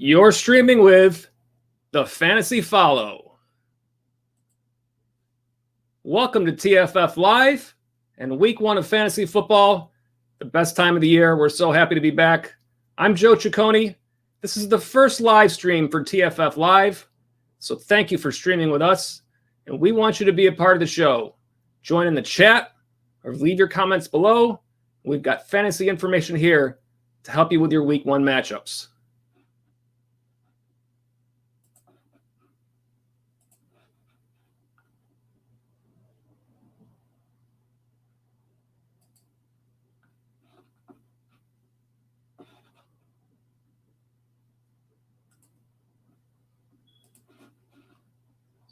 You're streaming with the Fantasy Follow. Welcome to TFF Live and week one of fantasy football, the best time of the year. We're so happy to be back. I'm Joe Ciccone. This is the first live stream for TFF Live, so thank you for streaming with us, and we want you to be a part of the show. Join in the chat or leave your comments below. We've got fantasy information here to help you with your week one matchups.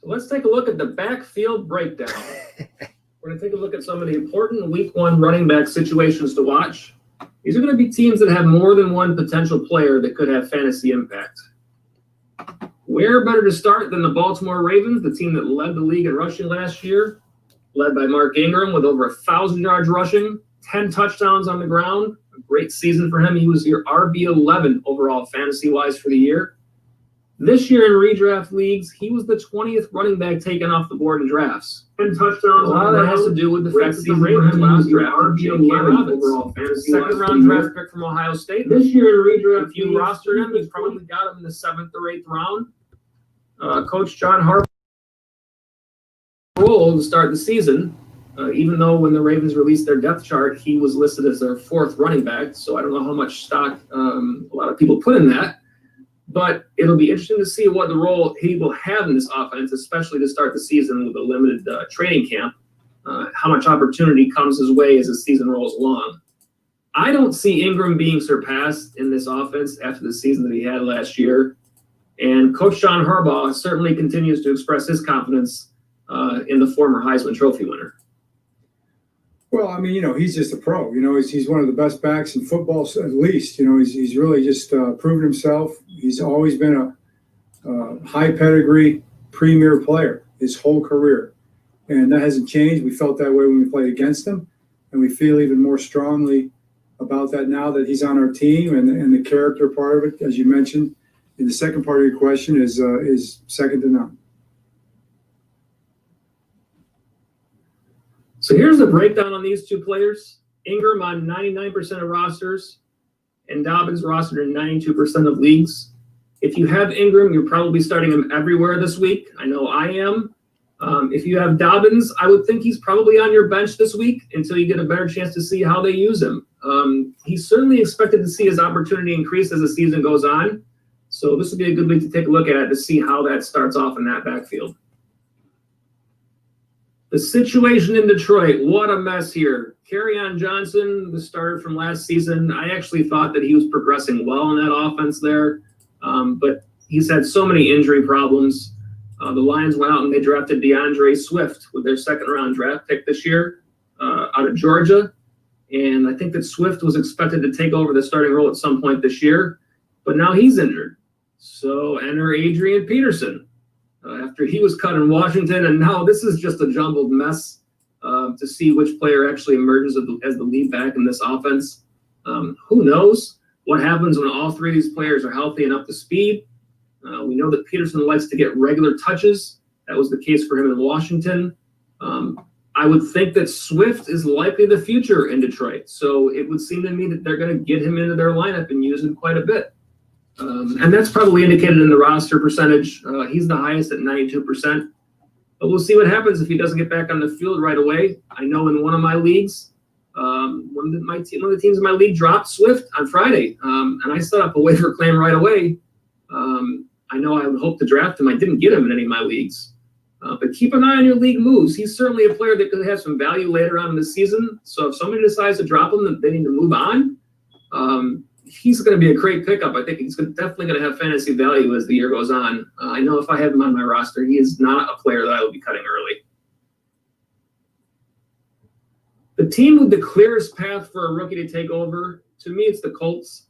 Let's take a look at the Backfield Breakdown. We're going to take a look at some of the important week one running back situations to watch. These are going to be teams that have more than one potential player that could have fantasy impact. Where better to start than the Baltimore Ravens, the team that led the league in rushing last year, led by Mark Ingram with over 1,000 yards rushing, 10 touchdowns on the ground. A great season for him. He was your RB11 overall fantasy-wise for the year. This year in redraft leagues, he was the 20th running back taken off the board in drafts. 10 touchdowns. A lot of that has to do with the fact that the Ravens last drafted J.K. Robbins, second-round draft pick from Ohio State. This year in redraft, if you rostered him, you probably got him in the 7th or 8th round. Coach John Harbaugh role to start the season, even though when the Ravens released their depth chart, he was listed as their 4th running back. So I don't know how much stock a lot of people put in that. But it'll be interesting to see what the role he will have in this offense, especially to start the season with a limited training camp, how much opportunity comes his way as the season rolls along. I don't see Ingram being surpassed in this offense after the season that he had last year. And Coach John Harbaugh certainly continues to express his confidence in the former Heisman Trophy winner. Well, I mean, he's just a pro. He's one of the best backs in football, at least. He's really just proven himself. He's always been a high pedigree premier player his whole career. And that hasn't changed. We felt that way when we played against him. And we feel even more strongly about that now that he's on our team. And the character part of it, as you mentioned, in the second part of your question, is second to none. So here's the breakdown on these two players. Ingram on 99% of rosters and Dobbins rostered in 92% of leagues. If you have Ingram, you're probably starting him everywhere this week. I know I am. If you have Dobbins, I would think he's probably on your bench this week until you get a better chance to see how they use him. He's certainly expected to see his opportunity increase as the season goes on. So this would be a good week to take a look at to see how that starts off in that backfield. The situation in Detroit, what a mess here. Kerryon Johnson, the starter from last season, I actually thought that he was progressing well in that offense there, but he's had so many injury problems. The Lions went out and they drafted DeAndre Swift with their second-round draft pick this year out of Georgia, and I think that Swift was expected to take over the starting role at some point this year, but now he's injured. So enter Adrian Peterson. After he was cut in Washington, and now this is just a jumbled mess to see which player actually emerges as the lead back in this offense. Who knows what happens when all three of these players are healthy and up to speed. We know that Peterson likes to get regular touches. That was the case for him in Washington. I would think that Swift is likely the future in Detroit, so it would seem to me that they're going to get him into their lineup and use him quite a bit. And that's probably indicated in the roster percentage. He's the highest at 92%. But we'll see what happens if he doesn't get back on the field right away. I know in one of my leagues, one of the teams in my league dropped Swift on Friday, and I set up a waiver claim right away. I know I would hope to draft him. I didn't get him in any of my leagues. But keep an eye on your league moves. He's certainly a player that could have some value later on in the season. So if somebody decides to drop him, then they need to move on. He's going to be a great pickup. I think he's definitely going to have fantasy value as the year goes on. I know if I have him on my roster, he is not a player that I will be cutting early. The team with the clearest path for a rookie to take over, to me, it's the Colts.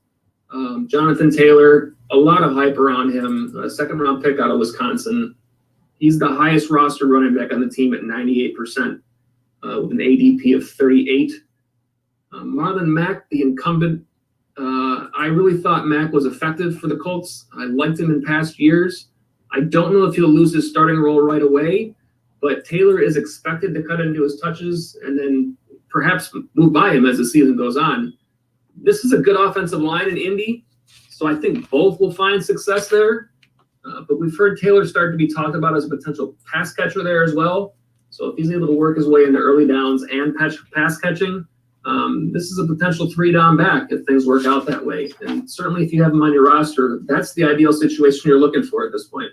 Jonathan Taylor, a lot of hype around him. A second-round pick out of Wisconsin. He's the highest roster running back on the team at 98%, with an ADP of 38. Marlon Mack, the incumbent I really thought Mack was effective for the Colts. I liked him in past years. I don't know if he'll lose his starting role right away, but Taylor is expected to cut into his touches and then perhaps move by him as the season goes on. This is a good offensive line in Indy, so I think both will find success there. But we've heard Taylor start to be talked about as a potential pass catcher there as well. So if he's able to work his way into early downs and pass catching, this is a potential 3-down back if things work out that way. And certainly if you have him on your roster, that's the ideal situation you're looking for at this point,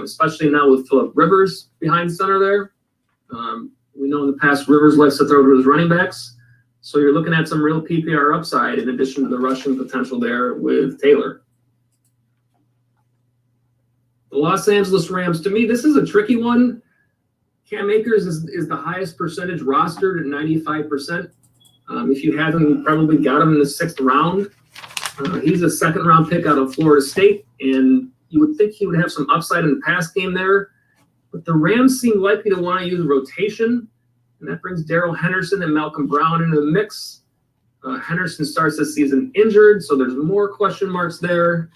especially now with Phillip Rivers behind center there. We know in the past Rivers likes to throw to his running backs. So you're looking at some real PPR upside in addition to the rushing potential there with Taylor. The Los Angeles Rams, to me, this is a tricky one. Cam Akers is the highest percentage rostered at 95%. If you haven't, you probably got him in the 6th round. He's a 2nd-round pick out of Florida State, and you would think he would have some upside in the pass game there. But the Rams seem likely to want to use rotation, and that brings Darrell Henderson and Malcolm Brown into the mix. Henderson starts this season injured, so there's more question marks there.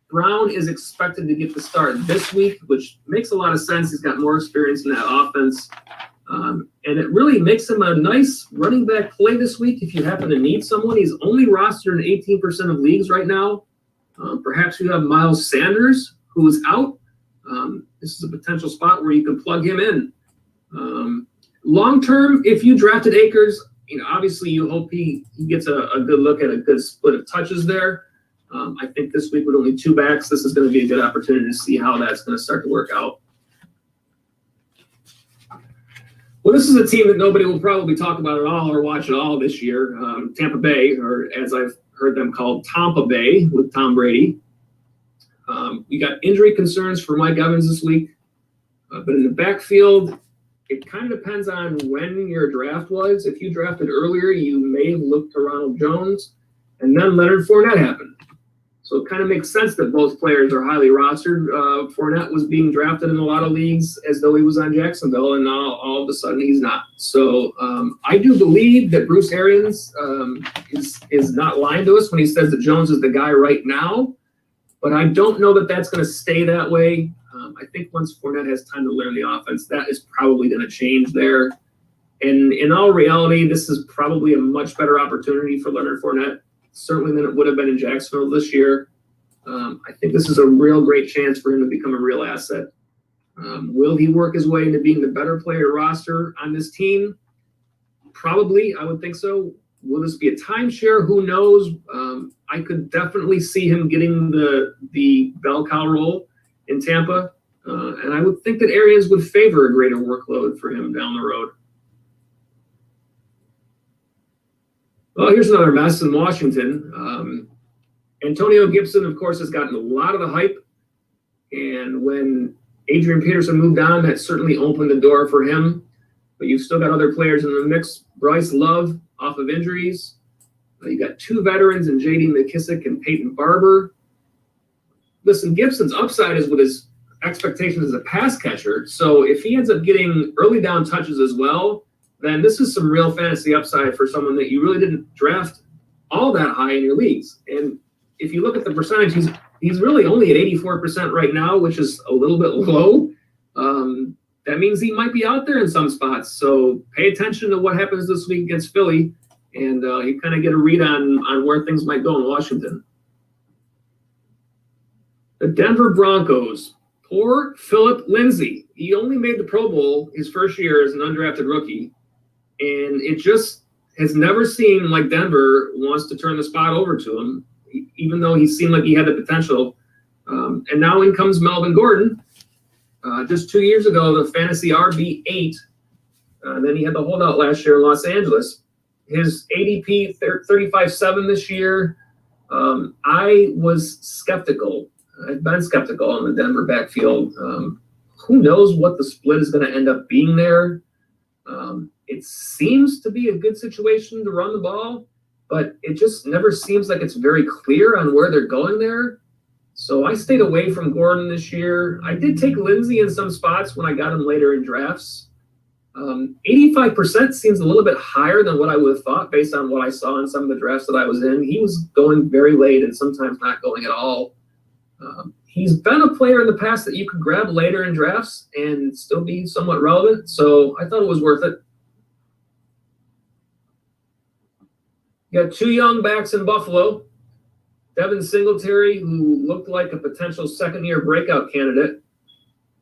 Brown is expected to get the start this week, which makes a lot of sense. He's got more experience in that offense. And it really makes him a nice running back play this week if you happen to need someone. He's only rostered in 18% of leagues right now. Perhaps you have Miles Sanders, who is out. This is a potential spot where you can plug him in. Long-term, if you drafted Akers, obviously you hope he gets a good look at a good split of touches there. I think this week with only 2 backs, this is going to be a good opportunity to see how that's going to start to work out. Well, this is a team that nobody will probably talk about at all or watch at all this year. Tampa Bay, or as I've heard them called, Tampa Bay with Tom Brady. We got injury concerns for Mike Evans this week. But in the backfield, it kind of depends on when your draft was. If you drafted earlier, you may have looked to Ronald Jones, and then Leonard Fournette happened. So it kind of makes sense that both players are highly rostered. Fournette was being drafted in a lot of leagues as though he was on Jacksonville, and now all of a sudden he's not. So I do believe that Bruce Arians is not lying to us when he says that Jones is the guy right now, but I don't know that that's going to stay that way. I think once Fournette has time to learn the offense, that is probably going to change there. And in all reality, this is probably a much better opportunity for Leonard Fournette, certainly than it would have been in Jacksonville this year. I think this is a real great chance for him to become a real asset. Will he work his way into being the better player roster on this team? Probably, I would think so. Will this be a timeshare? Who knows? I could definitely see him getting the bell cow role in Tampa. And I would think that Arians would favor a greater workload for him down the road. Well, here's another mess in Washington. Antonio Gibson, of course, has gotten a lot of the hype. And when Adrian Peterson moved on, that certainly opened the door for him. But you've still got other players in the mix. Bryce Love off of injuries. You got 2 veterans in J.D. McKissick and Peyton Barber. Listen, Gibson's upside is with his expectations as a pass catcher. So if he ends up getting early down touches as well, then this is some real fantasy upside for someone that you really didn't draft all that high in your leagues. And if you look at the percentage, he's really only at 84% right now, which is a little bit low. That means he might be out there in some spots. So pay attention to what happens this week against Philly, and you kind of get a read on where things might go in Washington. The Denver Broncos. Poor Philip Lindsay. He only made the Pro Bowl his first year as an undrafted rookie, and it just has never seemed like Denver wants to turn the spot over to him, even though he seemed like he had the potential. And now in comes Melvin Gordon. Just 2 years ago, the fantasy RB8. Then he had the holdout last year in Los Angeles. His ADP 35.7 this year. I was skeptical. I've been skeptical on the Denver backfield. Who knows what the split is going to end up being there? It seems to be a good situation to run the ball, but it just never seems like it's very clear on where they're going there. So I stayed away from Gordon this year. I did take Lindsey in some spots when I got him later in drafts. 85% seems a little bit higher than what I would have thought based on what I saw in some of the drafts that I was in. He was going very late and sometimes not going at all. He's been a player in the past that you could grab later in drafts and still be somewhat relevant, so I thought it was worth it. You got two young backs in Buffalo. Devin Singletary, who looked like a potential second-year breakout candidate.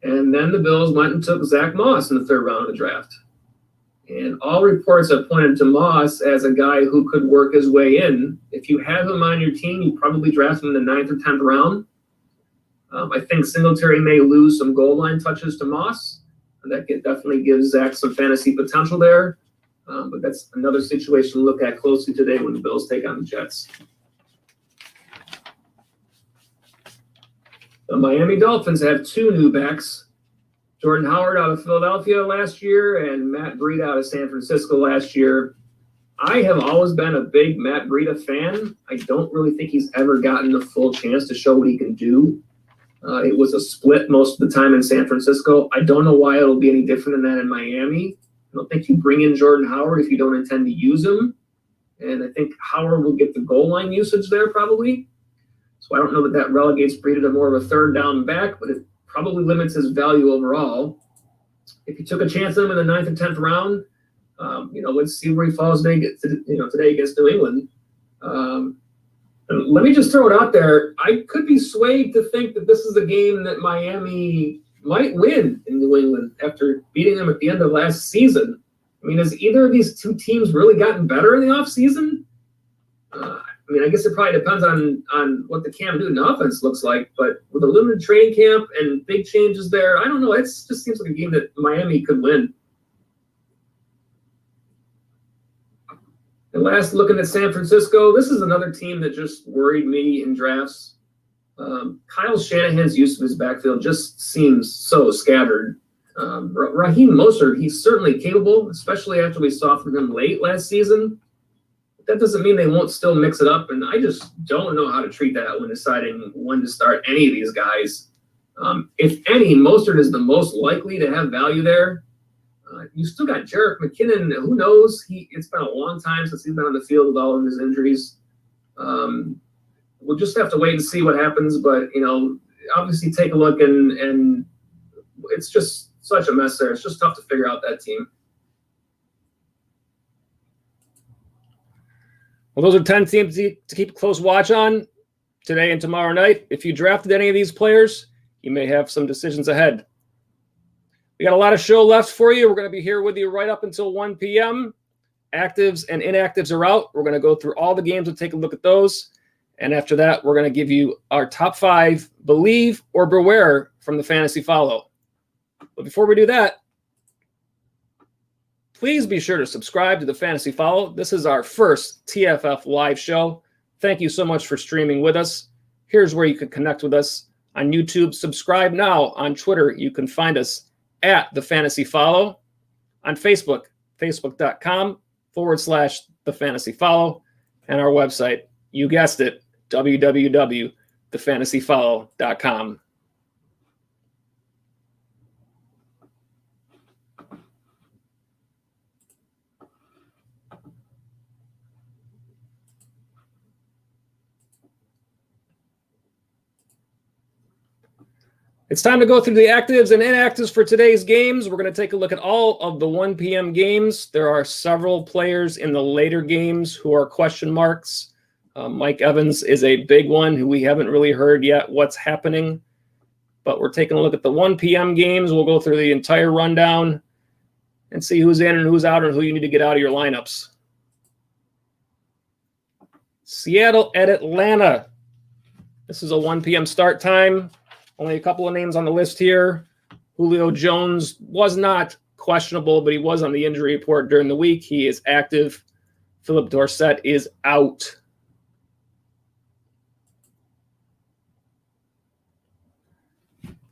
And then the Bills went and took Zach Moss in the third round of the draft. And all reports have pointed to Moss as a guy who could work his way in. If you have him on your team, you probably draft him in the 9th or 10th round. I think Singletary may lose some goal line touches to Moss. And that definitely gives Zach some fantasy potential there. But that's another situation to look at closely today when the Bills take on the Jets. The Miami Dolphins have two new backs, Jordan Howard out of Philadelphia last year and Matt Breida out of San Francisco last year. I have always been a big Matt Breida fan. I don't really think he's ever gotten the full chance to show what he can do. It was a split most of the time in San Francisco. I don't know why it'll be any different than that in Miami. I don't think you bring in Jordan Howard if you don't intend to use him. And I think Howard will get the goal line usage there probably. So I don't know that relegates Breida to more of a third down back, but it probably limits his value overall. If you took a chance on him in the 9th and 10th round, let's see where he falls today against New England. Let me just throw it out there. I could be swayed to think that this is a game that Miami might win in New England after beating them at the end of last season. I mean, has either of these two teams really gotten better in the offseason? I guess it probably depends on what the Cam Newton offense looks like, but with a limited training camp and big changes there, I don't know. It just seems like a game that Miami could win. And last, looking at San Francisco, this is another team that just worried me in drafts. Kyle Shanahan's use of his backfield just seems so scattered. Raheem Mostert, he's certainly capable, especially after we saw from him late last season. That doesn't mean they won't still mix it up, and I just don't know how to treat that when deciding when to start any of these guys. If any, Mostert is the most likely to have value there. You still got Jerick McKinnon. Who knows? It's been a long time since he's been on the field with all of his injuries. We'll just have to wait and see what happens, but, obviously take a look, and it's just such a mess there. It's just tough to figure out that team. Well, those are 10 teams to keep a close watch on today and tomorrow night. If you drafted any of these players, you may have some decisions ahead. We got a lot of show left for you. We're going to be here with you right up until 1 p.m. Actives and inactives are out. We're going to go through all the games and take a look at those. And after that, we're going to give you our top 5 believe or beware from the Fantasy Follow. But before we do that, please be sure to subscribe to the Fantasy Follow. This is our first TFF live show. Thank you so much for streaming with us. Here's where you can connect with us on YouTube. Subscribe now. On Twitter, you can find us at the Fantasy Follow. On Facebook, facebook.com/the Fantasy Follow. And our website, you guessed it, www.thefantasyfollow.com. It's time to go through the actives and inactives for today's games. We're going to take a look at all of the 1 p.m. games. There are several players in the later games who are question marks. Mike Evans is a big one who we haven't really heard yet what's happening. But we're taking a look at the 1 p.m. games. We'll go through the entire rundown and see who's in and who's out and who you need to get out of your lineups. Seattle at Atlanta. This is a 1 p.m. start time. Only a couple of names on the list here. Julio Jones was not questionable, but he was on the injury report during the week. He is active. Philip Dorsett is out.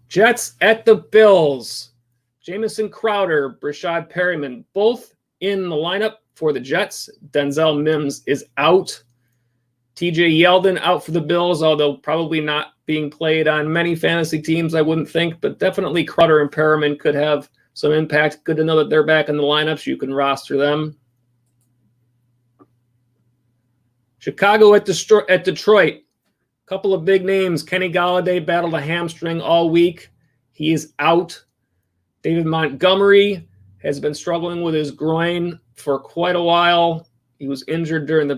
Jets at the Bills. Jamison Crowder, Brashad Perryman, both in the lineup for the Jets. Denzel Mims is out. TJ Yeldon out for the Bills, although probably not being played on many fantasy teams, I wouldn't think, but definitely Crowder and Perriman could have some impact. Good to know that they're back in the lineup so you can roster them. Chicago at Detroit. A couple of big names. Kenny Golladay battled a hamstring all week. He is out. David Montgomery has been struggling with his groin for quite a while. He was injured during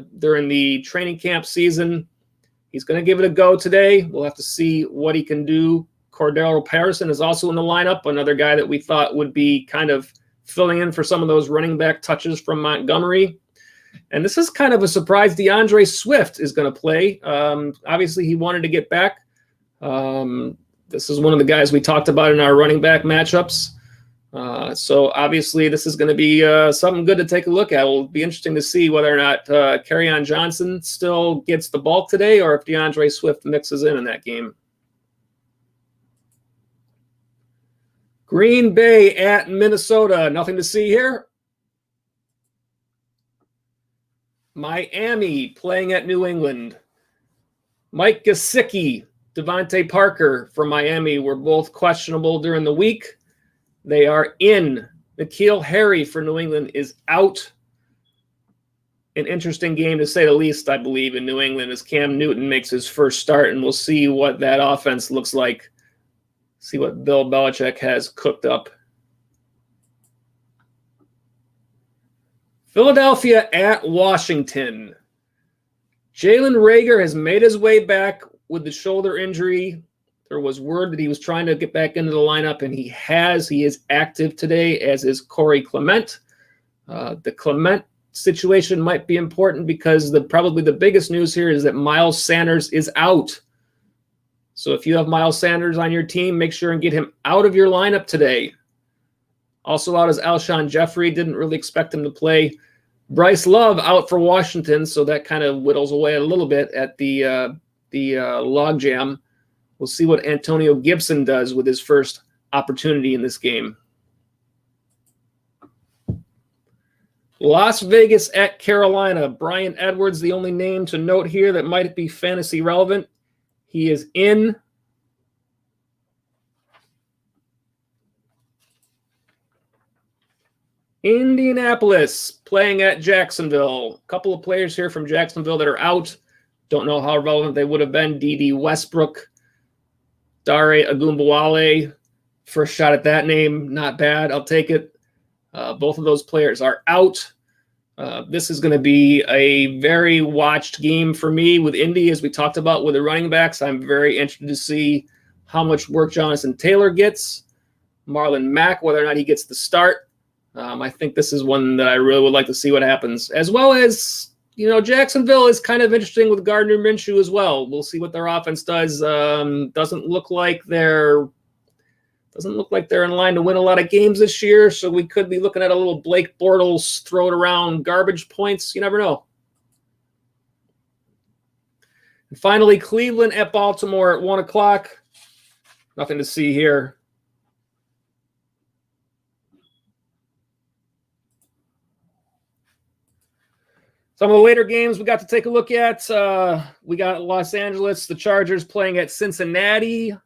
the training camp season. He's going to give it a go today. We'll have to see what he can do. Cordero Patterson is also in the lineup, another guy that we thought would be kind of filling in for some of those running back touches from Montgomery. And this is kind of a surprise. DeAndre Swift is going to play. Obviously, he wanted to get back. This is one of the guys we talked about in our running back matchups. So obviously, this is going to be something good to take a look at. It'll be interesting to see whether or not Kerryon Johnson still gets the bulk today or if DeAndre Swift mixes in that game. Green Bay at Minnesota. Nothing to see here. Miami playing at New England. Mike Gesicki, Devontae Parker from Miami were both questionable during the week. They are in. N'Keal Harry for New England is out. An interesting game to say the least, I believe, in New England as Cam Newton makes his first start, and we'll see what that offense looks like. See what Bill Belichick has cooked up. Philadelphia at Washington. Jalen Reagor has made his way back with the shoulder injury. There was word that he was trying to get back into the lineup, and he has. He is active today, as is Corey Clement. The Clement situation might be important because probably the biggest news here is that Miles Sanders is out. So if you have Miles Sanders on your team, make sure and get him out of your lineup today. Also out is Alshon Jeffrey. Didn't really expect him to play. Bryce Love out for Washington, so that kind of whittles away a little bit at the logjam. We'll see what Antonio Gibson does with his first opportunity in this game. Las Vegas at Carolina. Bryan Edwards, the only name to note here that might be fantasy relevant. He is in. Indianapolis playing at Jacksonville. A couple of players here from Jacksonville that are out. Don't know how relevant they would have been. D.D. Westbrook, Dare Ogunbowale. First shot at that name, not bad. I'll take it. Both of those players are out. This is going to be a very watched game for me with Indy, as we talked about with the running backs. I'm very interested to see how much work Jonathan Taylor gets. Marlon Mack, whether or not he gets the start. I think this is one that I really would like to see what happens. As well as, Jacksonville is kind of interesting with Gardner Minshew as well. We'll see what their offense does. Doesn't look like they're in line to win a lot of games this year, so we could be looking at a little Blake Bortles throw it around garbage points. You never know. And finally, Cleveland at Baltimore at 1 o'clock. Nothing to see here. Some of the later games we got to take a look at. We got Los Angeles, the Chargers playing at Cincinnati.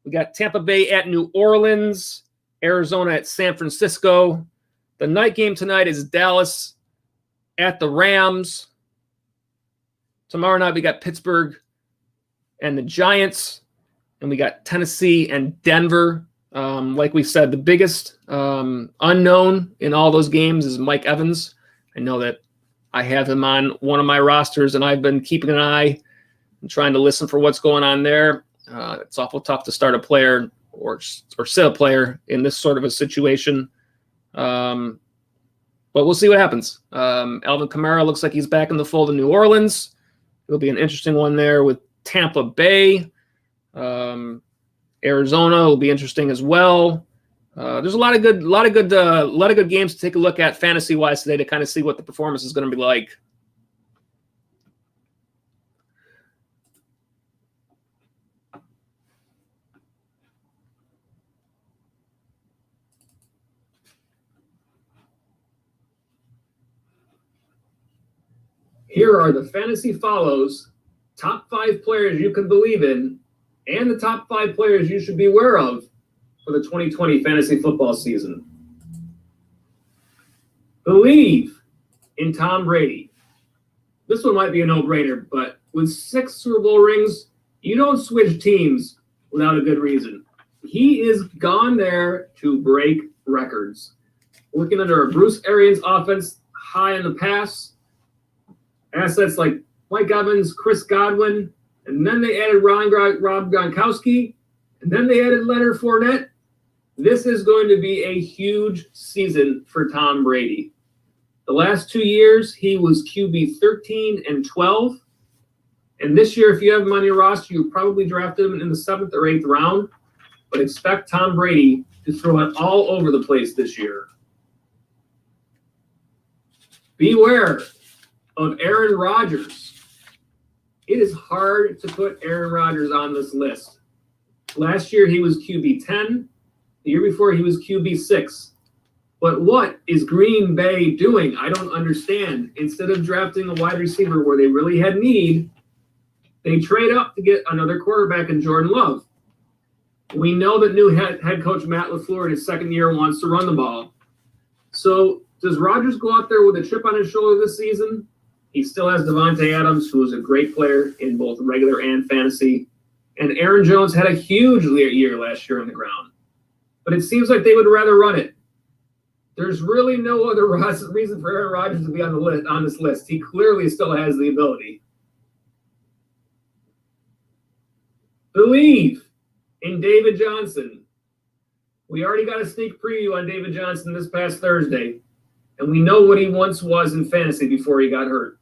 We got Tampa Bay at New Orleans, Arizona at San Francisco. The night game tonight is Dallas at the Rams. Tomorrow night we got Pittsburgh and the Giants, and we got Tennessee and Denver. Like we said, the biggest unknown in all those games is Mike Evans. I know that I have him on one of my rosters, and I've been keeping an eye and trying to listen for what's going on there. It's awful tough to start a player or sit a player in this sort of a situation. But we'll see what happens. Alvin Kamara looks like he's back in the fold in New Orleans. It'll be an interesting one there with Tampa Bay. Arizona will be interesting as well. There's a lot of good games to take a look at fantasy wise today to kind of see what the performance is going to be like. Here are the fantasy follows, top 5 players you can believe in, and the top 5 players you should be aware of for the 2020 fantasy football season? Believe in Tom Brady. This one might be a no-brainer, but with 6 Super Bowl rings, you don't switch teams without a good reason. He is gone there to break records. Working under a Bruce Arians offense, high in the pass, assets like Mike Evans, Chris Godwin, and then they added Rob Gronkowski, and then they added Leonard Fournette. This is going to be a huge season for Tom Brady. The last 2 years, he was QB 13 and 12. And this year, if you have him on your roster, you probably drafted him in the 7th or 8th round. But expect Tom Brady to throw it all over the place this year. Beware of Aaron Rodgers. It is hard to put Aaron Rodgers on this list. Last year, he was QB 10. The year before, he was QB 6. But what is Green Bay doing? I don't understand. Instead of drafting a wide receiver where they really had need, they trade up to get another quarterback in Jordan Love. We know that new head coach Matt LaFleur in his second year wants to run the ball. So does Rodgers go out there with a chip on his shoulder this season? He still has Devontae Adams, who is a great player in both regular and fantasy. And Aaron Jones had a huge year last year on the ground. But it seems like they would rather run it. There's really no other reason for Aaron Rodgers to be on this list. He clearly still has the ability. Believe in David Johnson. We already got a sneak preview on David Johnson this past Thursday, and we know what he once was in fantasy before he got hurt.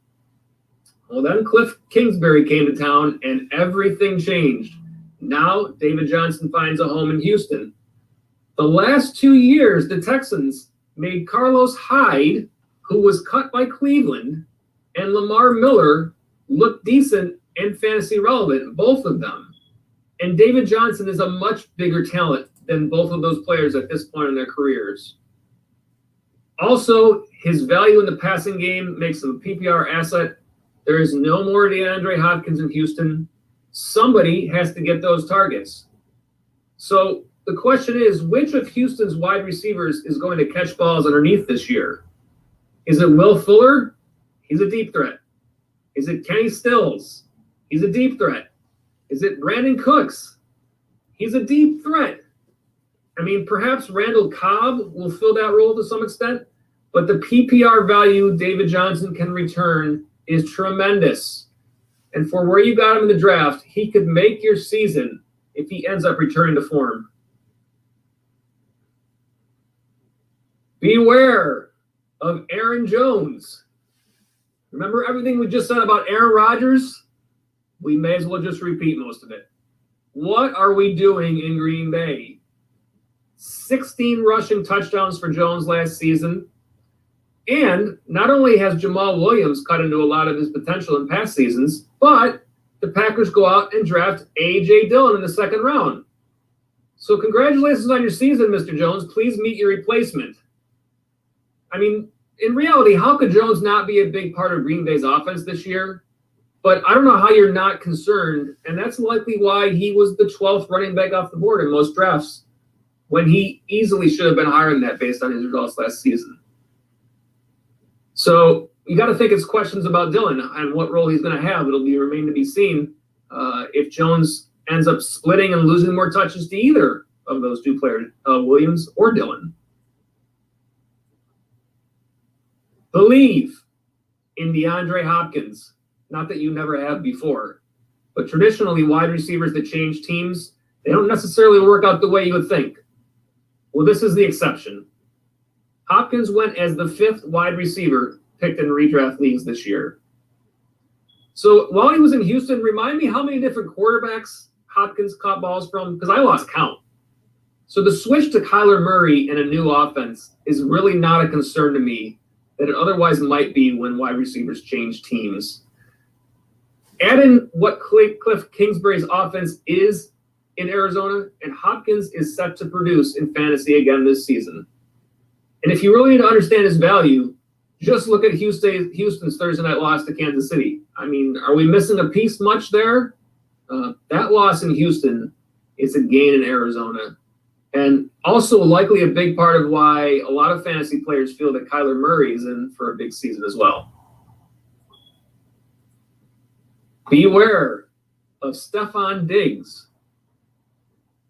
Well, then Cliff Kingsbury came to town, and everything changed. Now David Johnson finds a home in Houston. The last 2 years, the Texans made Carlos Hyde, who was cut by Cleveland, and Lamar Miller look decent and fantasy relevant, both of them. And David Johnson is a much bigger talent than both of those players at this point in their careers. Also, his value in the passing game makes him a PPR asset. There is no more DeAndre Hopkins in Houston. Somebody has to get those targets. So the question is, which of Houston's wide receivers is going to catch balls underneath this year? Is it Will Fuller? He's a deep threat. Is it Kenny Stills? He's a deep threat. Is it Brandon Cooks? He's a deep threat. I mean, perhaps Randall Cobb will fill that role to some extent, but the PPR value David Johnson can return is tremendous. And for where you got him in the draft, he could make your season if he ends up returning to form. Beware of Aaron Jones. Remember everything we just said about Aaron Rodgers? We may as well just repeat most of it. What are we doing in Green Bay? 16 rushing touchdowns for Jones last season. And not only has Jamal Williams cut into a lot of his potential in past seasons, but the Packers go out and draft A.J. Dillon in the second round. So congratulations on your season, Mr. Jones. Please meet your replacement. I mean, in reality, how could Jones not be a big part of Green Bay's offense this year? But I don't know how you're not concerned, and that's likely why he was the 12th running back off the board in most drafts, when he easily should have been higher than that based on his results last season. So you got to think it's questions about Dillon and what role he's going to have. It'll remain to be seen if Jones ends up splitting and losing more touches to either of those two players, Williams or Dillon. Believe in DeAndre Hopkins. Not that you never have before, but traditionally wide receivers that change teams, they don't necessarily work out the way you would think. Well, this is the exception. Hopkins went as the 5th wide receiver picked in redraft leagues this year. So while he was in Houston, remind me how many different quarterbacks Hopkins caught balls from, because I lost count. So the switch to Kyler Murray in a new offense is really not a concern to me that it otherwise might be when wide receivers change teams. Add in what Cliff Kingsbury's offense is in Arizona, and Hopkins is set to produce in fantasy again this season. And if you really need to understand his value, just look at Houston's Thursday night loss to Kansas City. I mean, are we missing a piece much there? That loss in Houston is a gain in Arizona. And also likely a big part of why a lot of fantasy players feel that Kyler Murray is in for a big season as well. Beware of Stephon Diggs.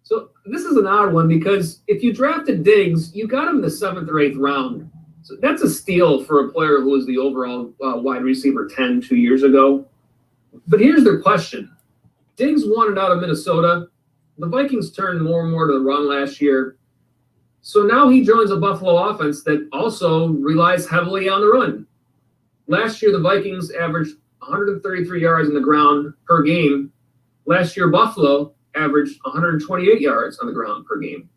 So this is an odd one because if you drafted Diggs, you got him in the 7th or 8th round. So that's a steal for a player who was the overall wide receiver 10 2 years ago. But here's the question. Diggs wanted out of Minnesota. The Vikings turned more and more to the run last year. So now he joins a Buffalo offense that also relies heavily on the run. Last year, the Vikings averaged 133 yards on the ground per game. Last year, Buffalo averaged 128 yards on the ground per game.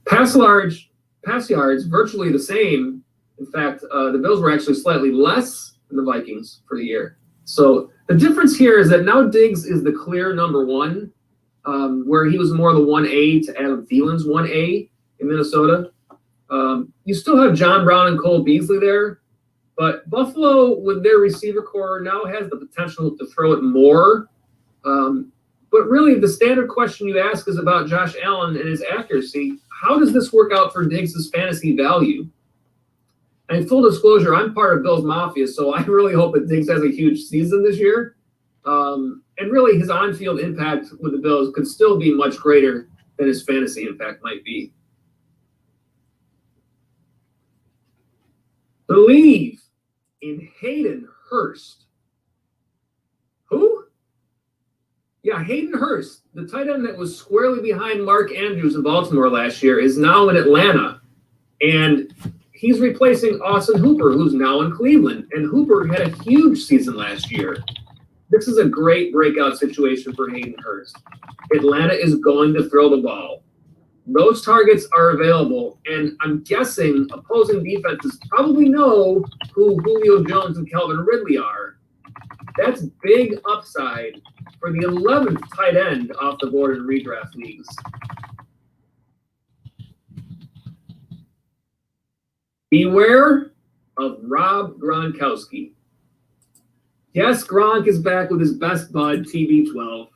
Pass yards, virtually the same. In fact, the Bills were actually slightly less than the Vikings for the year. So the difference here is that now Diggs is the clear number one, where he was more the 1A to Adam Thielen's 1A in Minnesota. You still have John Brown and Cole Beasley there, but Buffalo, with their receiver core, now has the potential to throw it more. But really, the standard question you ask is about Josh Allen and his accuracy. How does this work out for Diggs' fantasy value? And full disclosure, I'm part of Bills Mafia, so I really hope that Diggs has a huge season this year. And really, his on-field impact with the Bills could still be much greater than his fantasy impact might be. Believe in Hayden Hurst. Who? Yeah, Hayden Hurst, the tight end that was squarely behind Mark Andrews in Baltimore last year, is now in Atlanta. And he's replacing Austin Hooper, who's now in Cleveland. And Hooper had a huge season last year. This is a great breakout situation for Hayden Hurst. Atlanta is going to throw the ball. Those targets are available, and I'm guessing opposing defenses probably know who Julio Jones and Calvin Ridley are. That's big upside for the 11th tight end off the board in redraft leagues. Beware of Rob Gronkowski. Yes, Gronk is back with his best bud, TB12.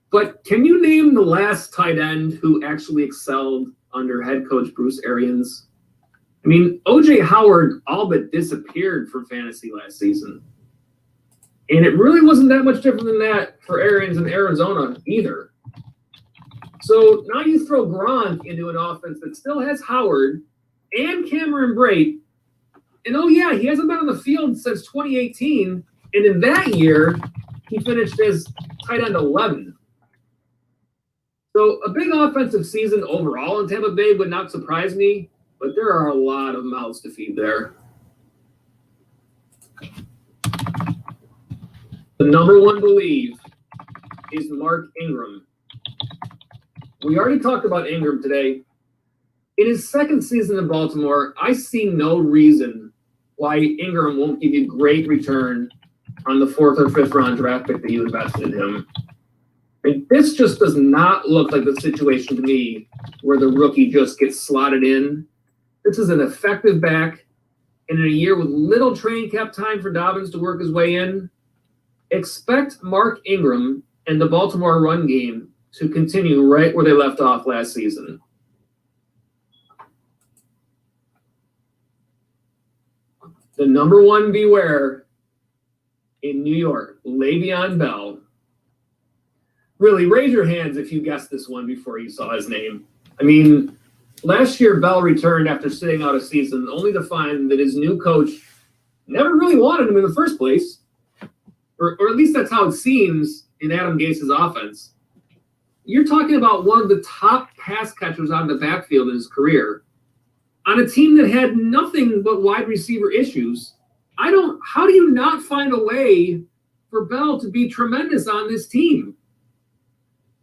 But can you name the last tight end who actually excelled under head coach Bruce Arians? I mean, O.J. Howard all but disappeared from fantasy last season. And it really wasn't that much different than that for Arians in Arizona either. So now you throw Gronk into an offense that still has Howard and Cameron Brate. And oh yeah, he hasn't been on the field since 2018. And in that year, he finished as tight end 11. So a big offensive season overall in Tampa Bay would not surprise me, but there are a lot of mouths to feed there. The number one believe is Mark Ingram. We already talked about Ingram today. In his second season in Baltimore, I see no reason why Ingram won't give you great return on the 4th or 5th round draft pick that you invested in him. And this just does not look like the situation to me where the rookie just gets slotted in. This is an effective back, and in a year with little training camp time for Dobbins to work his way in, expect Mark Ingram and the Baltimore run game to continue right where they left off last season. The number one beware in New York, Le'Veon Bell. Really, raise your hands if you guessed this one before you saw his name. I mean, last year Bell returned after sitting out a season, only to find that his new coach never really wanted him in the first place. Or at least that's how it seems in Adam Gase's offense. You're talking about one of the top pass catchers out of the backfield in his career on a team that had nothing but wide receiver issues. How do you not find a way for Bell to be tremendous on this team?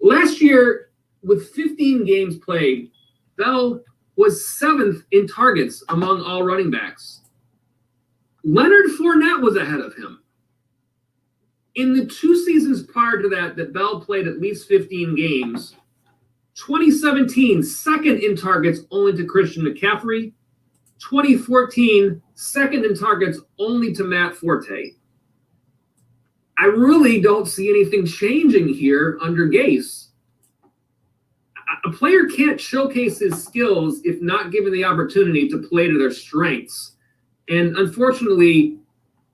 Last year, with 15 games played, Bell was 7th in targets among all running backs. Leonard Fournette was ahead of him. In the 2 seasons prior to that Bell played at least 15 games, 2017, 2nd in targets only to Christian McCaffrey. 2014, 2nd in targets only to Matt Forte. I really don't see anything changing here under Gase. a player can't showcase his skills if not given the opportunity to play to their strengths. And unfortunately,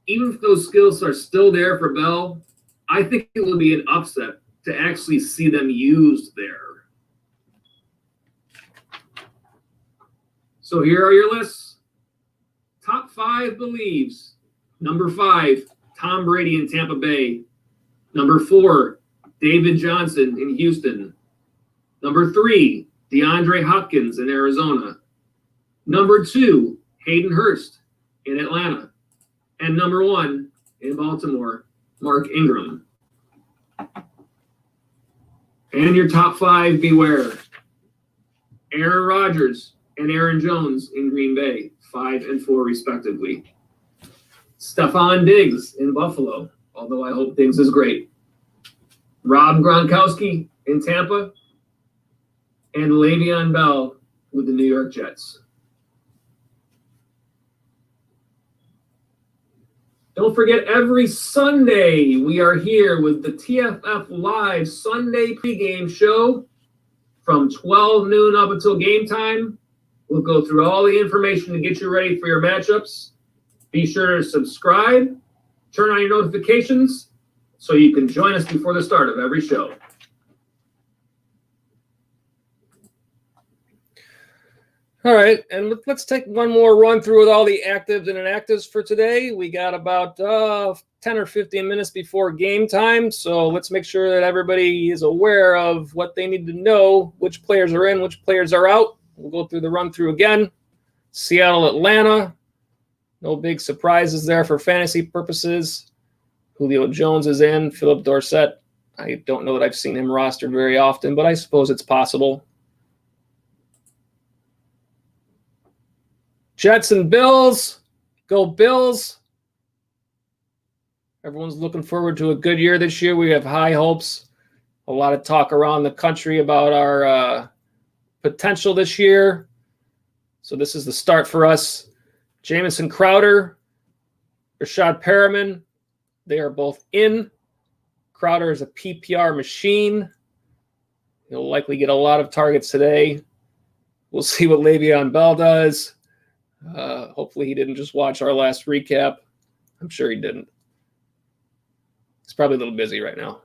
even if those skills are still there for Bell, I think it will be an upset to actually see them used there. So here are your lists. Top 5 believes. Number 5, Tom Brady in Tampa Bay. Number 4, David Johnson in Houston. Number 3, DeAndre Hopkins in Arizona. Number 2, Hayden Hurst in Atlanta. And number 1 in Baltimore, Mark Ingram. And your top 5 beware. Aaron Rodgers and Aaron Jones in Green Bay, 5 and 4 respectively. Stephon Diggs in Buffalo, although I hope Diggs is great. Rob Gronkowski in Tampa. And Le'Veon Bell with the New York Jets. Don't forget, every Sunday we are here with the TFF Live Sunday pregame show from 12 noon up until game time. We'll go through all the information to get you ready for your matchups. Be sure to subscribe, turn on your notifications so you can join us before the start of every show. All right, and let's take one more run through with all the actives and inactives for today. We got about 10 or 15 minutes before game time, so let's make sure that everybody is aware of what they need to know, which players are in, which players are out. We'll go through the run-through again. Seattle, Atlanta. No big surprises there for fantasy purposes. Julio Jones is in. Philip Dorsett. I don't know that I've seen him rostered very often, but I suppose it's possible. Jets and Bills. Go Bills. Everyone's looking forward to a good year this year. We have high hopes. A lot of talk around the country about our potential this year. So this is the start for us. Jamison Crowder, Rashad Perriman, they are both in. Crowder is a PPR machine. He'll likely get a lot of targets today. We'll see what Le'Veon Bell does. Hopefully he didn't just watch our last recap. I'm sure he didn't. He's probably a little busy right now.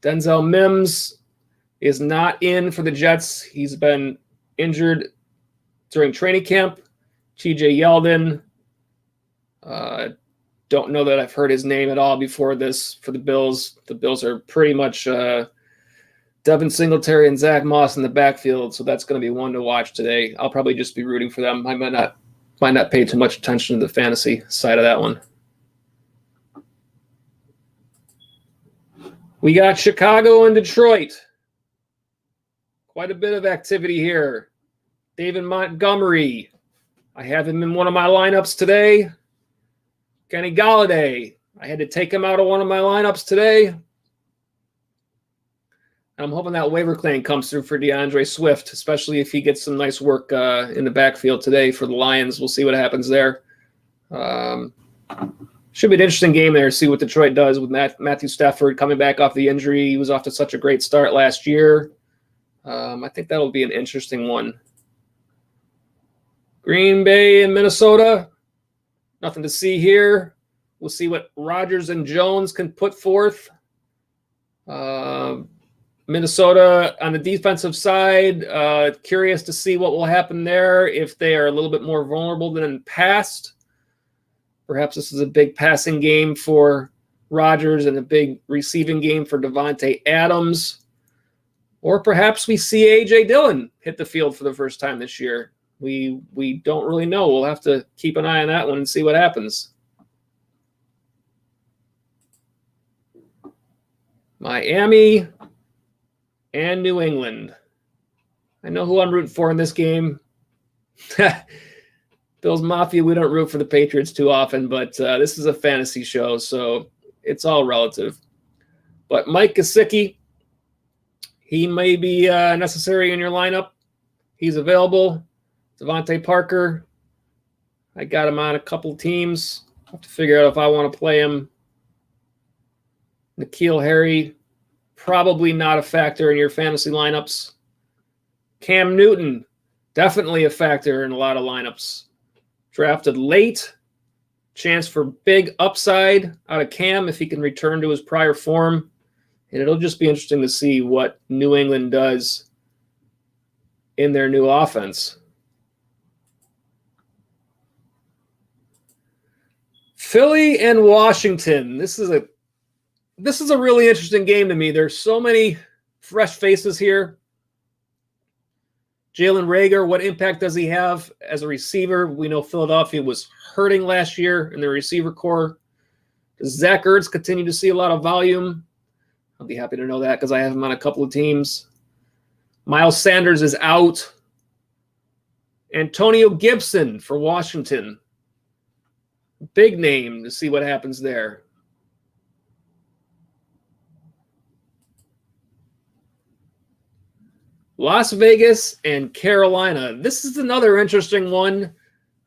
Denzel Mims is not in for the Jets. He's been injured during training camp. TJ Yeldon. Don't know that I've heard his name at all before this for the Bills. The Bills are pretty much Devin Singletary and Zach Moss in the backfield, so that's going to be one to watch today. I'll probably just be rooting for them. I might not pay too much attention to the fantasy side of that one. We got Chicago and Detroit. Quite a bit of activity here. David Montgomery. I have him in one of my lineups today. Kenny Golladay. I had to take him out of one of my lineups today. I'm hoping that waiver claim comes through for DeAndre Swift, especially if he gets some nice work in the backfield today for the Lions. We'll see what happens there. Should be an interesting game there, see what Detroit does with Matthew Stafford coming back off the injury. He was off to such a great start last year. I think that'll be an interesting one. Green Bay and Minnesota. Nothing to see here. We'll see what Rodgers and Jones can put forth. Minnesota on the defensive side, curious to see what will happen there if they are a little bit more vulnerable than in the past. Perhaps this is a big passing game for Rodgers and a big receiving game for Devontae Adams. Or perhaps we see A.J. Dillon hit the field for the first time this year. We don't really know. We'll have to keep an eye on that one and see what happens. Miami and New England. I know who I'm rooting for in this game. Bills Mafia, we don't root for the Patriots too often, but this is a fantasy show, so it's all relative. But Mike Gesicki, he may be necessary in your lineup. He's available. Devontae Parker, I got him on a couple teams. I have to figure out if I want to play him. N'Keal Harry, probably not a factor in your fantasy lineups. Cam Newton, definitely a factor in a lot of lineups. Drafted late, chance for big upside out of Cam if he can return to his prior form. And it'll just be interesting to see what New England does in their new offense. Philly and Washington. This is a really interesting game to me. There's so many fresh faces here. Jalen Reagor, what impact does he have as a receiver? We know Philadelphia was hurting last year in the receiver core. Does Zach Ertz continue to see a lot of volume? I'll be happy to know that because I have him on a couple of teams. Miles Sanders is out. Antonio Gibson for Washington. Big name to see what happens there. Las Vegas and Carolina. This is another interesting one.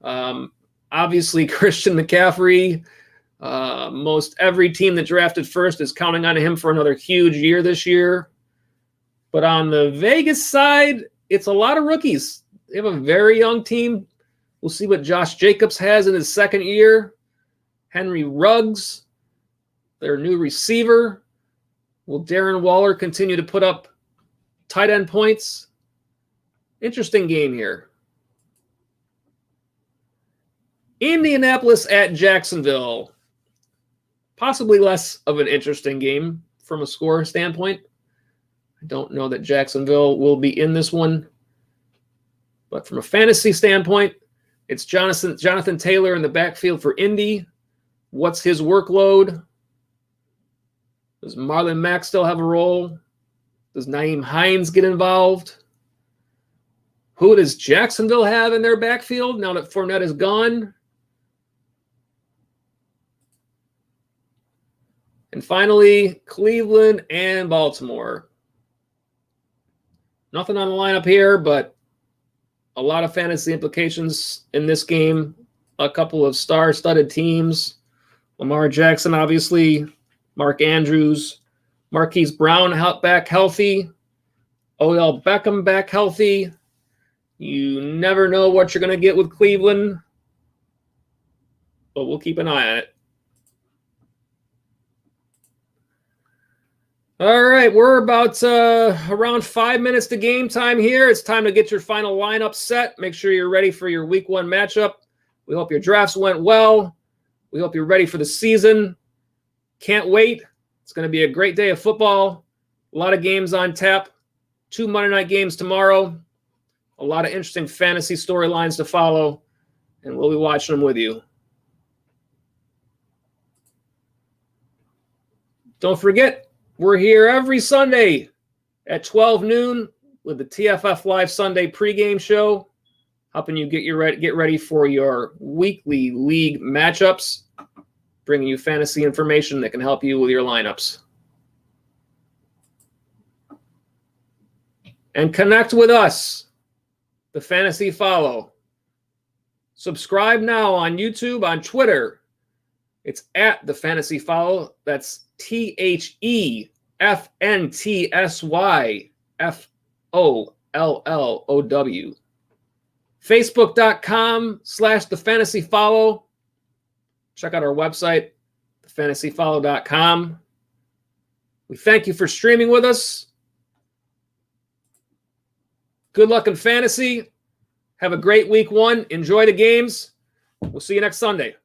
Obviously, Christian McCaffrey, most every team that drafted first is counting on him for another huge year this year. But on the Vegas side, it's a lot of rookies. They have a very young team. We'll see what Josh Jacobs has in his second year. Henry Ruggs, their new receiver. Will Darren Waller continue to put up tight end points? Interesting game here. Indianapolis at Jacksonville. Possibly less of an interesting game from a score standpoint. I don't know that Jacksonville will be in this one. But from a fantasy standpoint, it's Jonathan Taylor in the backfield for Indy. What's his workload? Does Marlon Mack still have a role? Does Nyheim Hines get involved? Who does Jacksonville have in their backfield now that Fournette is gone? And finally, Cleveland and Baltimore. Nothing on the lineup here, but a lot of fantasy implications in this game. A couple of star-studded teams. Lamar Jackson, obviously. Mark Andrews. Marquise Brown back healthy. Odell Beckham back healthy. You never know what you're going to get with Cleveland, but we'll keep an eye on it. All right, we're about around 5 minutes to game time here. It's time to get your final lineup set. Make sure you're ready for your week 1 matchup. We hope your drafts went well. We hope you're ready for the season. Can't wait. It's going to be a great day of football. A lot of games on tap. 2 Monday night games tomorrow. A lot of interesting fantasy storylines to follow, and we'll be watching them with you. Don't forget, we're here every Sunday at 12 noon with the TFF Live Sunday pregame show, helping you get ready for your weekly league matchups, bringing you fantasy information that can help you with your lineups. And connect with us, the Fantasy Follow. Subscribe now on YouTube, on Twitter. It's at the Fantasy Follow. That's TheFNTSYFOLLOW. Facebook.com/the Fantasy Follow. Check out our website, thefantasyfollow.com. We thank you for streaming with us. Good luck in fantasy. Have a great week 1. Enjoy the games. We'll see you next Sunday.